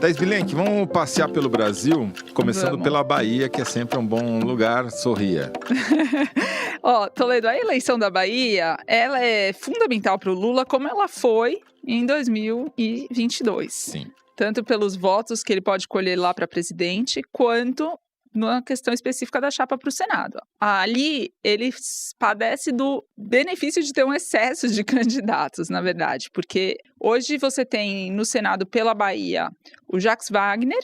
Thaís Bilenque, vamos passear pelo Brasil, começando Vamos. pela Bahia, que é sempre um bom lugar. Sorria. Toledo, a eleição da Bahia, ela é fundamental para o Lula, como ela foi em 2022. Sim. Tanto pelos votos que ele pode colher lá para presidente, quanto na questão específica da chapa para o Senado. Ali, ele padece do benefício de ter um excesso de candidatos, na verdade, porque hoje você tem no Senado pela Bahia o Jacques Wagner,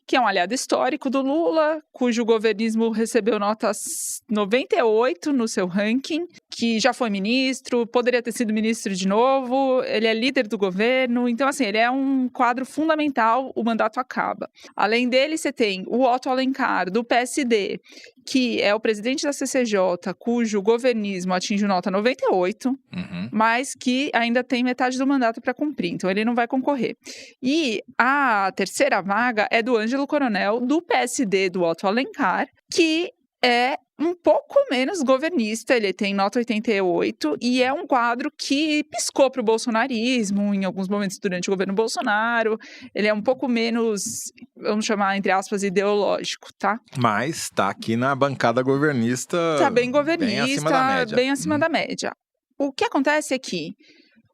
que é um aliado histórico do Lula, cujo governismo recebeu notas 98 no seu ranking, que já foi ministro, poderia ter sido ministro de novo, ele é líder do governo, então assim, ele é um quadro fundamental, o mandato acaba. Além dele, você tem o Otto Alencar, do PSD, que é o presidente da CCJ, cujo governismo atinge nota 98, mas que ainda tem metade do mandato para cumprir, então ele não vai concorrer. E a terceira vaga é do Ângelo Coronel, do PSD do Otto Alencar, que é um pouco menos governista, ele tem nota 88 e é um quadro que piscou para o bolsonarismo em alguns momentos durante o governo Bolsonaro. Ele é um pouco menos, vamos chamar, entre aspas, ideológico, tá? Mas tá aqui na bancada governista. Tá bem governista, bem acima da média. bem acima da média. O que acontece é que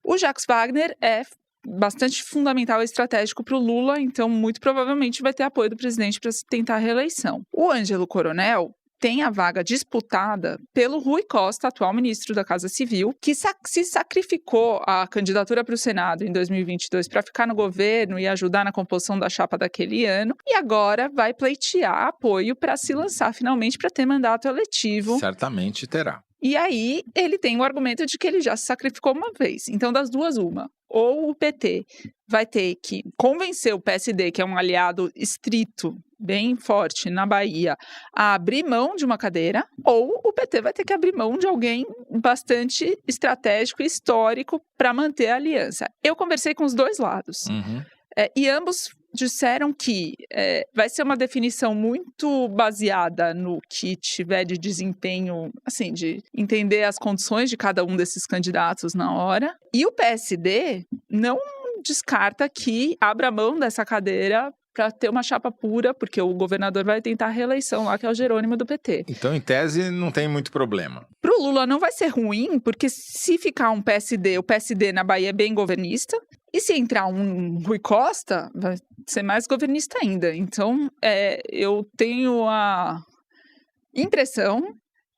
o Jacques Wagner é bastante fundamental e estratégico para o Lula, então muito provavelmente vai ter apoio do presidente para tentar a reeleição. O Ângelo Coronel tem a vaga disputada pelo Rui Costa, atual ministro da Casa Civil, que se sacrificou a candidatura para o Senado em 2022 para ficar no governo e ajudar na composição da chapa daquele ano, e agora vai pleitear apoio para se lançar finalmente para ter mandato eletivo. Certamente terá. E aí, ele tem o argumento de que ele já se sacrificou uma vez. Então, das duas, uma. Ou o PT vai ter que convencer o PSD, que é um aliado estrito, bem forte na Bahia, a abrir mão de uma cadeira, ou o PT vai ter que abrir mão de alguém bastante estratégico e histórico para manter a aliança. Eu conversei com os dois lados. E ambos disseram que vai ser uma definição muito baseada no que tiver de desempenho, assim, de entender as condições de cada um desses candidatos na hora. E o PSD não descarta que abra mão dessa cadeira para ter uma chapa pura, porque o governador vai tentar a reeleição lá, que é o Jerônimo do PT. Então, em tese, não tem muito problema. Para o Lula não vai ser ruim, porque se ficar um PSD, o PSD na Bahia é bem governista, e se entrar um Rui Costa, vai ser mais governista ainda. Então, eu tenho a impressão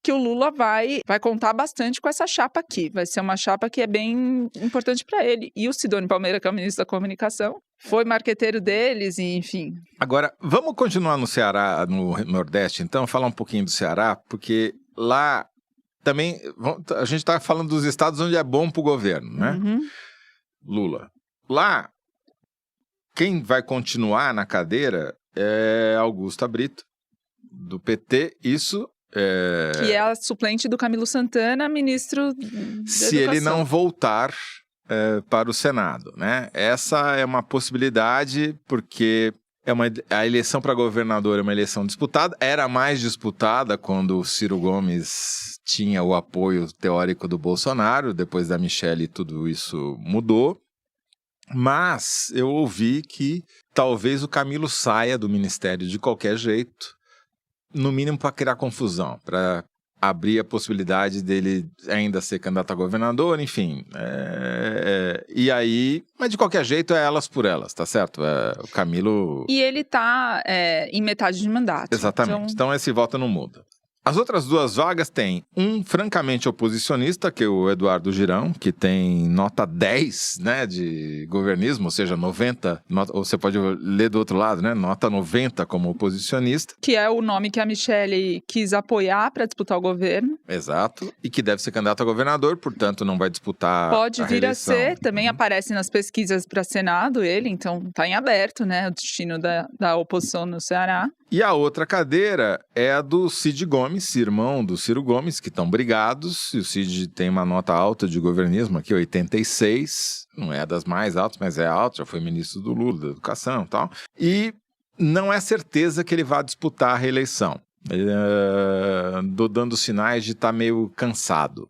que o Lula vai contar bastante com essa chapa aqui. Vai ser uma chapa que é bem importante para ele. E o Sidônio Palmeira, que é o ministro da Comunicação, foi marqueteiro deles, e enfim. Agora, vamos continuar no Ceará, no Nordeste, então, falar um pouquinho do Ceará, porque lá também a gente está falando dos estados onde é bom para o governo, né? Lula. Lá, quem vai continuar na cadeira é Augusta Brito, do PT, isso... Que é a suplente do Camilo Santana, ministro da Se Educação. ele não voltar para o Senado, né? Essa é uma possibilidade, porque a eleição para governador é uma eleição disputada, era mais disputada quando o Ciro Gomes tinha o apoio teórico do Bolsonaro, depois da Michelle tudo isso mudou. Mas eu ouvi que talvez o Camilo saia do ministério de qualquer jeito, no mínimo para criar confusão, para abrir a possibilidade dele ainda ser candidato a governador, enfim. E aí, mas de qualquer jeito é elas por elas, tá certo? O Camilo... E ele tá em metade de mandato. Exatamente, então esse voto não muda. As outras duas vagas tem um francamente oposicionista, que é o Eduardo Girão, que tem nota 10, né, de governismo, ou seja, 90, ou você pode ler do outro lado, né, nota 90 como oposicionista. Que é o nome que a Michelle quis apoiar para disputar o governo. Exato, e que deve ser candidato a governador, portanto não vai disputar Pode a vir reeleição. a ser, também aparece nas pesquisas para Senado ele, então tá em aberto, né, o destino da oposição no Ceará. E a outra cadeira é a do Cid Gomes, irmão do Ciro Gomes, que estão brigados. E o Cid tem uma nota alta de governismo aqui, 86. Não é das mais altas, mas é alta. Já foi ministro do Lula, da Educação e tal. E não é certeza que ele vá disputar a reeleição. dando sinais de estar meio cansado.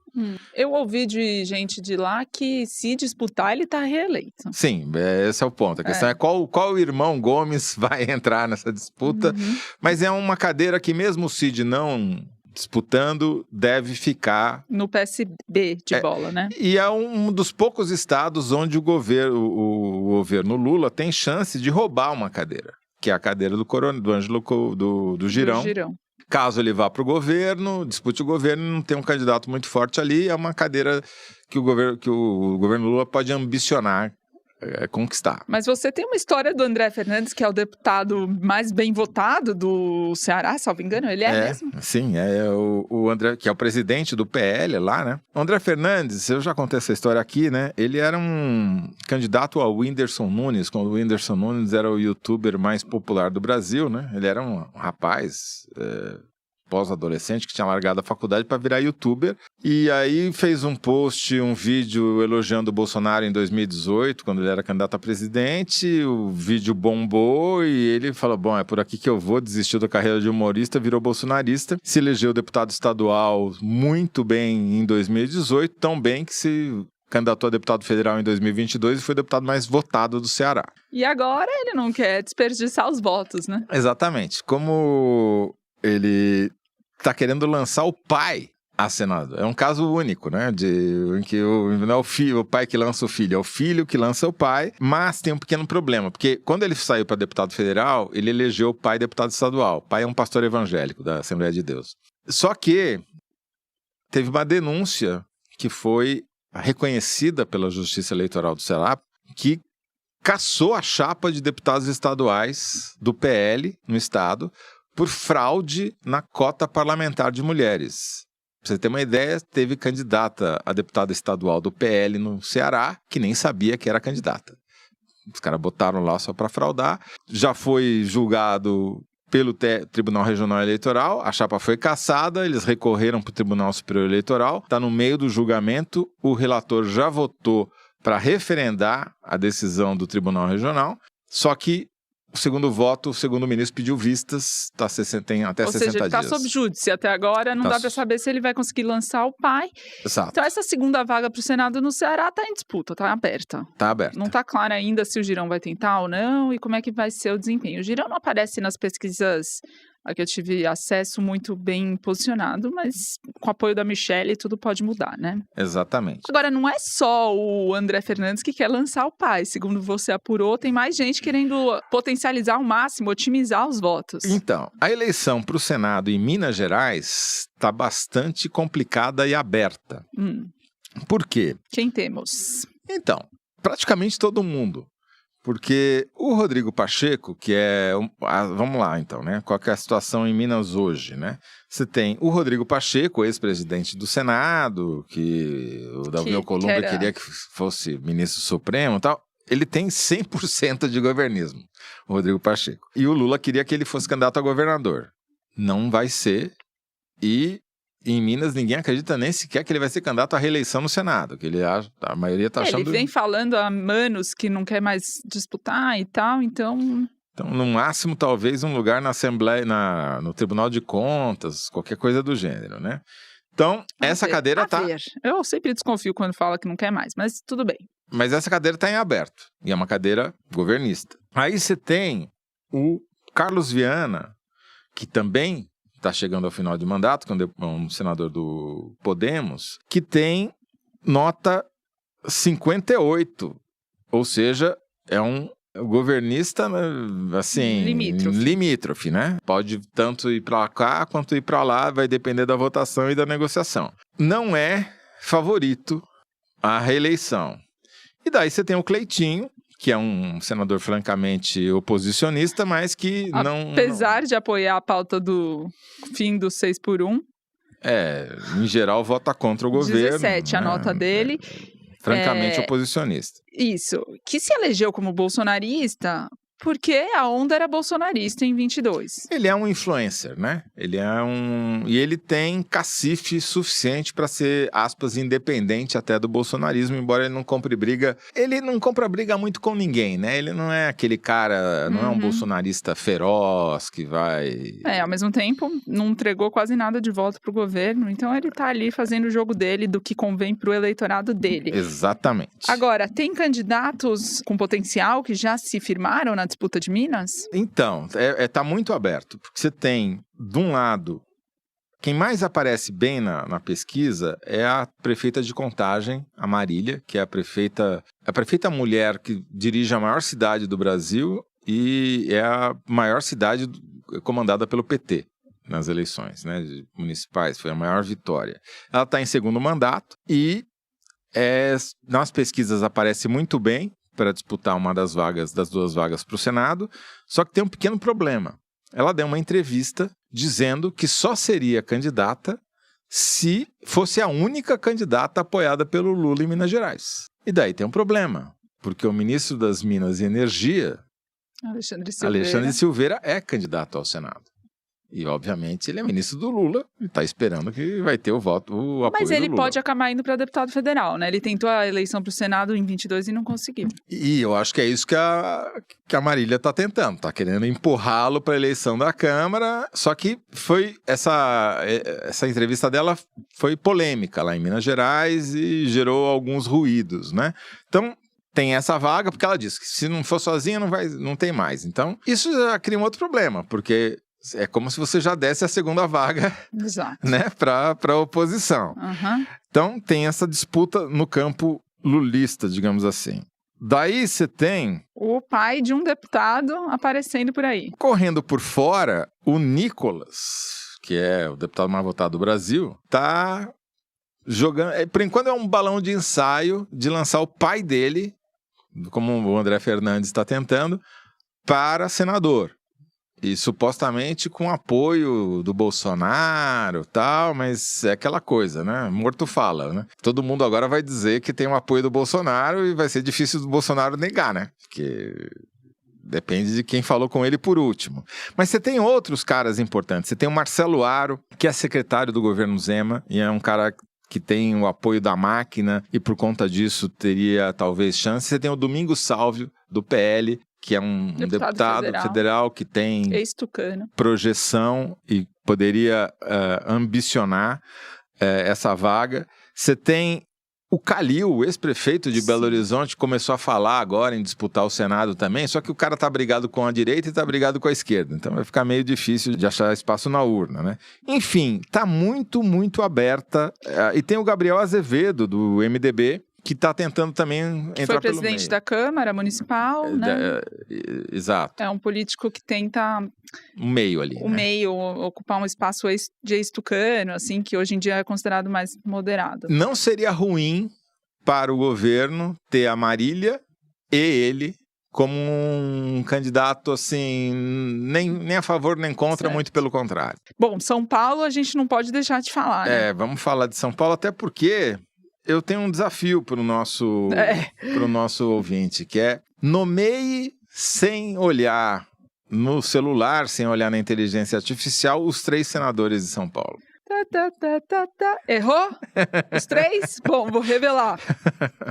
Eu ouvi de gente de lá que se disputar, ele tá reeleito. Sim, esse é o ponto. A questão é qual irmão Gomes vai entrar nessa disputa. Mas é uma cadeira que mesmo o Cid não disputando, deve ficar... No PSB de bola, né? E é um dos poucos estados onde o governo Lula tem chance de roubar uma cadeira. Que é a cadeira do Ângelo do Girão. Caso ele vá para o governo, dispute o governo, não tem um candidato muito forte ali, é uma cadeira que o governo Lula pode ambicionar conquistar. Mas você tem uma história do André Fernandes, que é o deputado mais bem votado do Ceará, salvo engano, ele é mesmo? Sim, é o André, que é o presidente do PL lá, né? O André Fernandes, eu já contei essa história aqui, né? Ele era um candidato ao Whindersson Nunes, quando o Whindersson Nunes era o youtuber mais popular do Brasil, né? Ele era um rapaz... pós-adolescente, que tinha largado a faculdade para virar youtuber, e aí fez um post, um vídeo elogiando o Bolsonaro em 2018, quando ele era candidato a presidente, o vídeo bombou e ele falou, bom, é por aqui que eu vou, desistiu da carreira de humorista, virou bolsonarista, se elegeu deputado estadual muito bem em 2018, tão bem que se candidatou a deputado federal em 2022 e foi o deputado mais votado do Ceará. E agora ele não quer desperdiçar os votos, né? Exatamente. Como ele está querendo lançar o pai a senador. É um caso único, né? Em que não é o pai que lança o filho, é o filho que lança o pai, mas tem um pequeno problema, porque quando ele saiu para deputado federal, ele elegeu o pai deputado estadual. O pai é um pastor evangélico da Assembleia de Deus. Só que teve uma denúncia que foi reconhecida pela Justiça Eleitoral do Ceará, que cassou a chapa de deputados estaduais do PL no estado, por fraude na cota parlamentar de mulheres. Pra você ter uma ideia, teve candidata a deputada estadual do PL no Ceará, que nem sabia que era candidata. Os caras botaram lá só para fraudar. Já foi julgado pelo Tribunal Regional Eleitoral, a chapa foi cassada, eles recorreram para o Tribunal Superior Eleitoral, está no meio do julgamento, o relator já votou para referendar a decisão do Tribunal Regional, só que o segundo voto, o segundo ministro pediu vistas, tem até 60 dias. Ou seja, ele está sob júdice até agora, não dá para saber se ele vai conseguir lançar o pai. Exato. Então essa segunda vaga para o Senado no Ceará está em disputa, está aberta. Está aberta. Não está claro ainda se o Girão vai tentar ou não e como é que vai ser o desempenho. O Girão não aparece nas pesquisas a que eu tive acesso muito bem posicionado, mas com o apoio da Michelle tudo pode mudar, né? Exatamente. Agora, não é só o André Fernandes que quer lançar o pai. Segundo você apurou, tem mais gente querendo potencializar ao máximo, otimizar os votos. Então, a eleição para o Senado em Minas Gerais está bastante complicada e aberta. Por quê? Quem temos? Então, praticamente todo mundo. Porque o Rodrigo Pacheco, que é... vamos lá, então, né? Qual que é a situação em Minas hoje, né? Você tem o Rodrigo Pacheco, ex-presidente do Senado, que o Davi Alcolumbre queria que fosse ministro supremo e tal. Ele tem 100% de governismo, o Rodrigo Pacheco. E o Lula queria que ele fosse candidato a governador. Não vai ser. E em Minas, ninguém acredita nem sequer que ele vai ser candidato à reeleição no Senado, que ele acha, a maioria está achando... Ele vem falando há anos que não quer mais disputar e tal, então... Então, no máximo, talvez um lugar na Assembleia, no Tribunal de Contas, qualquer coisa do gênero, né? Então, essa cadeira está... Eu sempre desconfio quando fala que não quer mais, mas tudo bem. Mas essa cadeira está em aberto, e é uma cadeira governista. Aí você tem o Carlos Viana, que também está chegando ao final de mandato, quando é um senador do Podemos, que tem nota 58, ou seja, é um governista, assim, limítrofe, né? Pode tanto ir para cá quanto ir para lá, vai depender da votação e da negociação. Não é favorito à reeleição. E daí você tem o Cleitinho, que é um senador francamente oposicionista, mas que não... Apesar de apoiar a pauta do fim do 6x1. Em geral, vota contra o governo. 17 a nota dele. Francamente oposicionista. Isso. Que se elegeu como bolsonarista porque a onda era bolsonarista em 22. Ele é um influencer, né? E ele tem cacife suficiente para ser, aspas, independente até do bolsonarismo, embora ele não compre briga. Ele não compra briga muito com ninguém, né? Ele não é aquele cara, não é um bolsonarista feroz que vai... Ao mesmo tempo, não entregou quase nada de voto pro governo, então ele tá ali fazendo o jogo dele, do que convém pro eleitorado dele. Exatamente. Agora, tem candidatos com potencial que já se firmaram na disputa de Minas? Então, tá muito aberto, porque você tem, de um lado, quem mais aparece bem na pesquisa é a prefeita de Contagem, a Marília, que é a prefeita mulher que dirige a maior cidade do Brasil e é a maior cidade comandada pelo PT nas eleições, né, municipais, foi a maior vitória. Ela está em segundo mandato e nas pesquisas aparece muito bem para disputar uma das duas vagas para o Senado, só que tem um pequeno problema. Ela deu uma entrevista dizendo que só seria candidata se fosse a única candidata apoiada pelo Lula em Minas Gerais. E daí tem um problema, porque o ministro das Minas e Energia, Alexandre Silveira, é candidato ao Senado. E, obviamente, ele é ministro do Lula e está esperando que vai ter o apoio do Lula. Mas ele pode acabar indo para deputado federal, né? Ele tentou a eleição para o Senado em 22 e não conseguiu. E eu acho que é isso que a Marília está tentando. Está querendo empurrá-lo para a eleição da Câmara. Só que essa entrevista dela foi polêmica lá em Minas Gerais e gerou alguns ruídos, né? Então, tem essa vaga, porque ela disse que se não for sozinha, não tem mais. Então, isso já cria um outro problema, porque... é como se você já desse a segunda vaga, né, para a oposição. Então, tem essa disputa no campo lulista, digamos assim. Daí você tem... o pai de um deputado aparecendo por aí. Correndo por fora, o Nicolas, que é o deputado mais votado do Brasil, tá jogando... por enquanto é um balão de ensaio de lançar o pai dele, como o André Fernandes está tentando, para senador. E supostamente com apoio do Bolsonaro e tal, mas é aquela coisa, né? Morto fala, né? Todo mundo agora vai dizer que tem o apoio do Bolsonaro e vai ser difícil do Bolsonaro negar, né? Porque depende de quem falou com ele por último. Mas você tem outros caras importantes. Você tem o Marcelo Aro, que é secretário do governo Zema, e é um cara que tem o apoio da máquina e por conta disso teria talvez chance. Você tem o Domingos Salvio, do PL, que é um deputado federal que tem projeção e poderia ambicionar essa vaga. Você tem o Calil, o ex-prefeito de Belo Horizonte, começou a falar agora em disputar o Senado também, só que o cara tá brigado com a direita e tá brigado com a esquerda, então vai ficar meio difícil de achar espaço na urna, né? Enfim, tá muito, muito aberta. E tem o Gabriel Azevedo, do MDB, que está tentando também entrar pelo meio. Foi presidente da Câmara Municipal, né? Exato. É um político que tenta... um meio ali, meio, ocupar um espaço de ex-tucano, assim, que hoje em dia é considerado mais moderado. Não seria ruim para o governo ter a Marília e ele como um candidato, assim, nem a favor nem contra, certo. Muito pelo contrário. Bom, São Paulo a gente não pode deixar de falar, né? Vamos falar de São Paulo, até porque... eu tenho um desafio para o nosso ouvinte, que é nomeie sem olhar no celular, sem olhar na inteligência artificial, os 3 senadores de São Paulo. Errou? Os 3? Bom, vou revelar.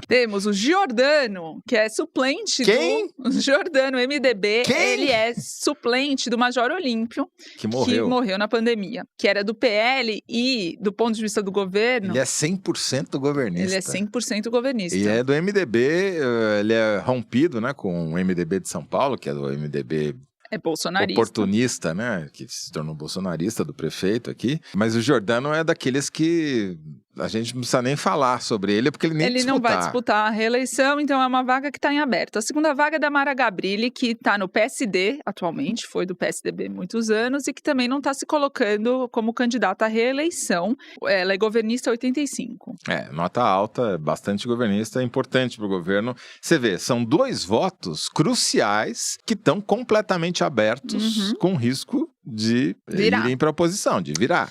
Temos o Giordano, que é suplente do... Giordano, MDB. Quem? Ele é suplente do Major Olímpio. Que morreu na pandemia. Que era do PL e, do ponto de vista do governo... ele é 100% governista. Ele é 100% governista. E é do MDB, ele é rompido, né, com o MDB de São Paulo, que é do MDB... é bolsonarista. Oportunista, né? Que se tornou bolsonarista do prefeito aqui. Mas o Giordano é daqueles que a gente não precisa nem falar sobre ele, porque ele nem Ele não vai disputar a reeleição, então é uma vaga que está em aberto. A segunda vaga é da Mara Gabrilli, que está no PSD atualmente, foi do PSDB muitos anos, e que também não está se colocando como candidata à reeleição. Ela é governista 85. Nota alta, bastante governista, é importante para o governo. Você vê, são 2 votos cruciais que estão completamente abertos, com risco de irem para a oposição, de virar.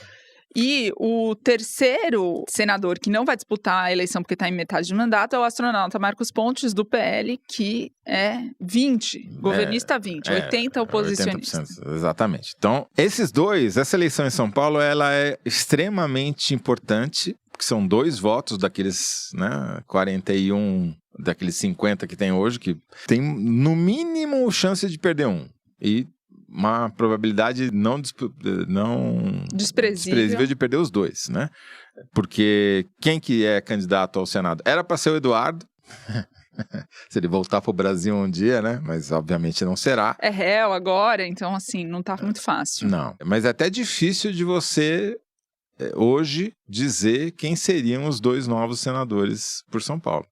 E o terceiro senador que não vai disputar a eleição porque está em metade de mandato é o astronauta Marcos Pontes, do PL, que é 20, governista 20, 80 oposicionista. 80%, exatamente. Então, essa eleição em São Paulo, ela é extremamente importante, porque são 2 votos daqueles, né, 41, daqueles 50 que tem hoje, que tem, no mínimo, chance de perder um. E uma probabilidade não desprezível de perder os 2, né? Porque quem que é candidato ao Senado? Era para ser o Eduardo, se ele voltar para o Brasil um dia, né? Mas obviamente não será. É réu agora, então assim, não tá muito fácil. Não, mas é até difícil de você, hoje, dizer quem seriam os 2 novos senadores por São Paulo.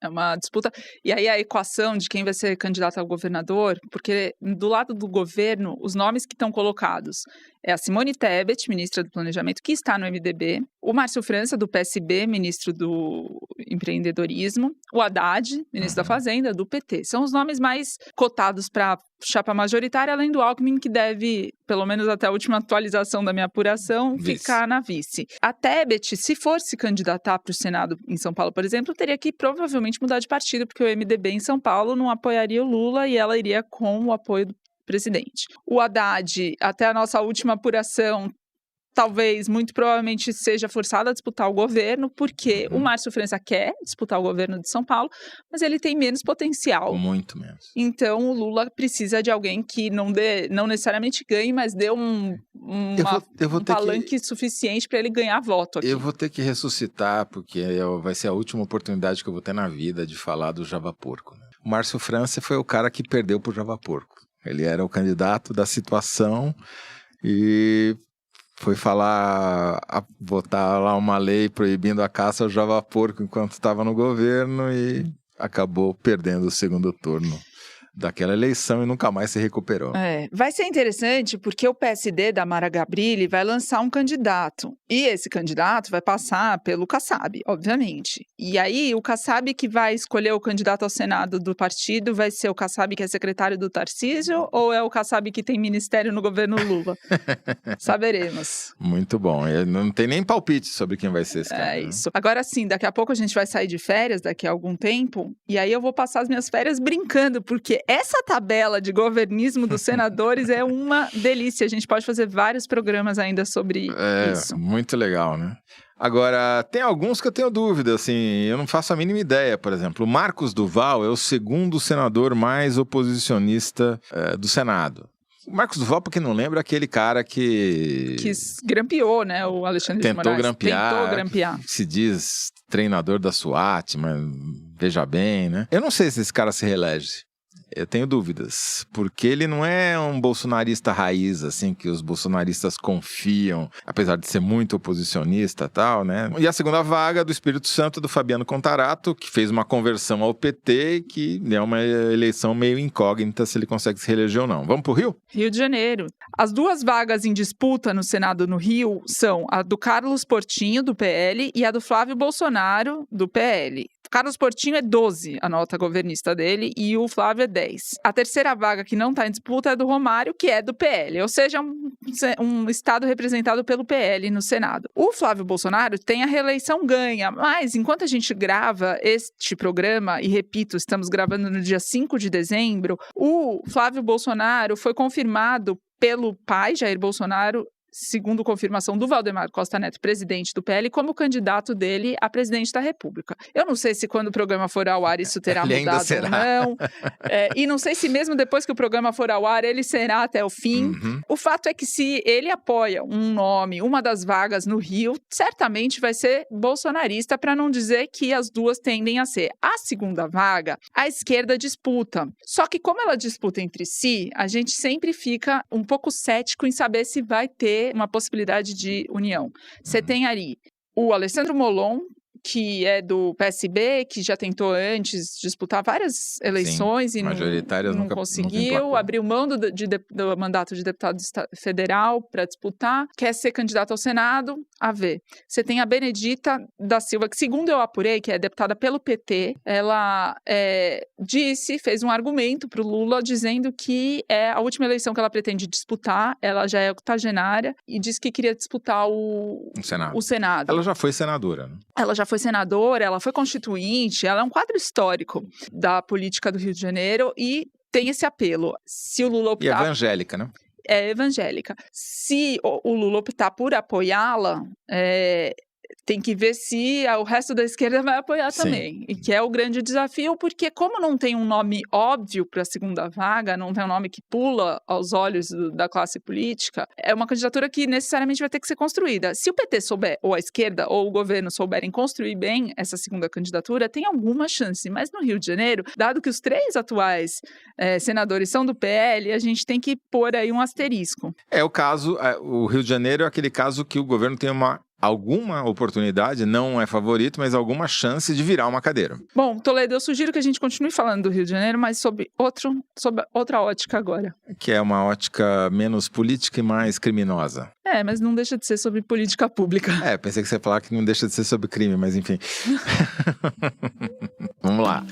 É uma disputa. E aí a equação de quem vai ser candidato ao governador, porque do lado do governo, os nomes que estão colocados é a Simone Tebet, ministra do Planejamento, que está no MDB, o Márcio França, do PSB, ministro do Empreendedorismo, o Haddad, ministro da Fazenda, do PT. São os nomes mais cotados para chapa majoritária, além do Alckmin, que deve, pelo menos até a última atualização da minha apuração, ficar na vice. A Tebet, se for se candidatar para o Senado em São Paulo, por exemplo, teria que provavelmente mudar de partido, porque o MDB em São Paulo não apoiaria o Lula e ela iria com o apoio do presidente. O Haddad, até a nossa última apuração, talvez, muito provavelmente, seja forçado a disputar o governo, porque o Márcio França quer disputar o governo de São Paulo, mas ele tem menos potencial. Muito menos. Então, o Lula precisa de alguém que não necessariamente ganhe, mas dê um palanque suficiente para ele ganhar voto aqui. Eu vou ter que ressuscitar, porque vai ser a última oportunidade que eu vou ter na vida de falar do Javaporco. Né? O Márcio França foi o cara que perdeu pro Javaporco. Ele era o candidato da situação e foi votar lá uma lei proibindo a caça ao Javaporco enquanto estava no governo e acabou perdendo o segundo turno daquela eleição e nunca mais se recuperou. Vai ser interessante porque o PSD da Mara Gabrilli vai lançar um candidato. E esse candidato vai passar pelo Kassab, obviamente. E aí o Kassab que vai escolher o candidato ao Senado do partido vai ser o Kassab que é secretário do Tarcísio ou é o Kassab que tem ministério no governo Lula? Saberemos. Muito bom. Não tem nem palpite sobre quem vai ser esse cara. É isso. Agora sim, daqui a pouco a gente vai sair de férias, daqui a algum tempo, e aí eu vou passar as minhas férias brincando, porque essa tabela de governismo dos senadores é uma delícia. A gente pode fazer vários programas ainda sobre isso. Muito legal, né? Agora, tem alguns que eu tenho dúvida, assim, eu não faço a mínima ideia. Por exemplo, o Marcos Duval é o segundo senador mais oposicionista do Senado. O Marcos Duval, pra quem não lembra, é aquele cara que grampeou, né, o Alexandre de Moraes. Tentou grampear. Se diz treinador da SWAT, mas veja bem, né? Eu não sei se esse cara se reelege. Eu tenho dúvidas, porque ele não é um bolsonarista raiz, assim, que os bolsonaristas confiam, apesar de ser muito oposicionista e tal, né? E a segunda vaga do Espírito Santo, do Fabiano Contarato, que fez uma conversão ao PT, que é uma eleição meio incógnita se ele consegue se reeleger ou não. Vamos pro Rio? Rio de Janeiro. As 2 vagas em disputa no Senado no Rio são a do Carlos Portinho, do PL, e a do Flávio Bolsonaro, do PL. Carlos Portinho é 12, a nota governista dele, e o Flávio é 10. A terceira vaga que não está em disputa é do Romário, que é do PL, ou seja, um estado representado pelo PL no Senado. O Flávio Bolsonaro tem a reeleição ganha, mas enquanto a gente grava este programa, e repito, estamos gravando no dia 5 de dezembro, o Flávio Bolsonaro foi confirmado pelo pai, Jair Bolsonaro, segundo confirmação do Valdemar Costa Neto, presidente do PL, como candidato dele a presidente da República. Eu não sei se quando o programa for ao ar isso terá mudado ou não. E não sei se mesmo depois que o programa for ao ar ele será até o fim. Uhum. O fato é que se ele apoia um nome, uma das vagas no Rio, certamente vai ser bolsonarista, para não dizer que as duas tendem a ser. A segunda vaga, a esquerda disputa. Só que como ela disputa entre si, a gente sempre fica um pouco cético em saber se vai ter uma possibilidade de união. Você tem ali o Alessandro Molon, que é do PSB, que já tentou antes disputar várias eleições e majoritárias não nunca conseguiu, emplacou. abriu mão do mandato de deputado federal para disputar, quer ser candidato ao Senado, a ver. Você tem a Benedita da Silva, que segundo eu apurei, que é deputada pelo PT, ela fez um argumento para o Lula dizendo que é a última eleição que ela pretende disputar, ela já é octogenária e disse que queria disputar o Senado. Ela já foi senadora, né? Ela já foi senadora, ela foi constituinte, ela é um quadro histórico da política do Rio de Janeiro e tem esse apelo. Se o Lula optar... E evangélica, né? É evangélica. Se o Lula optar por apoiá-la, tem que ver se o resto da esquerda vai apoiar também. E que é o grande desafio, porque como não tem um nome óbvio para a segunda vaga, não tem um nome que pula aos olhos da classe política, é uma candidatura que necessariamente vai ter que ser construída. Se o PT souber, ou a esquerda, ou o governo souberem construir bem essa segunda candidatura, tem alguma chance. Mas no Rio de Janeiro, dado que os 3 atuais senadores são do PL, a gente tem que pôr aí um asterisco. É o caso, o Rio de Janeiro é aquele caso que o governo tem alguma oportunidade, não é favorito, mas alguma chance de virar uma cadeira. Bom, Toledo, eu sugiro que a gente continue falando do Rio de Janeiro, mas sob outra ótica agora. Que é uma ótica menos política e mais criminosa. Mas não deixa de ser sobre política pública. Pensei que você ia falar que não deixa de ser sobre crime, mas enfim. Vamos lá.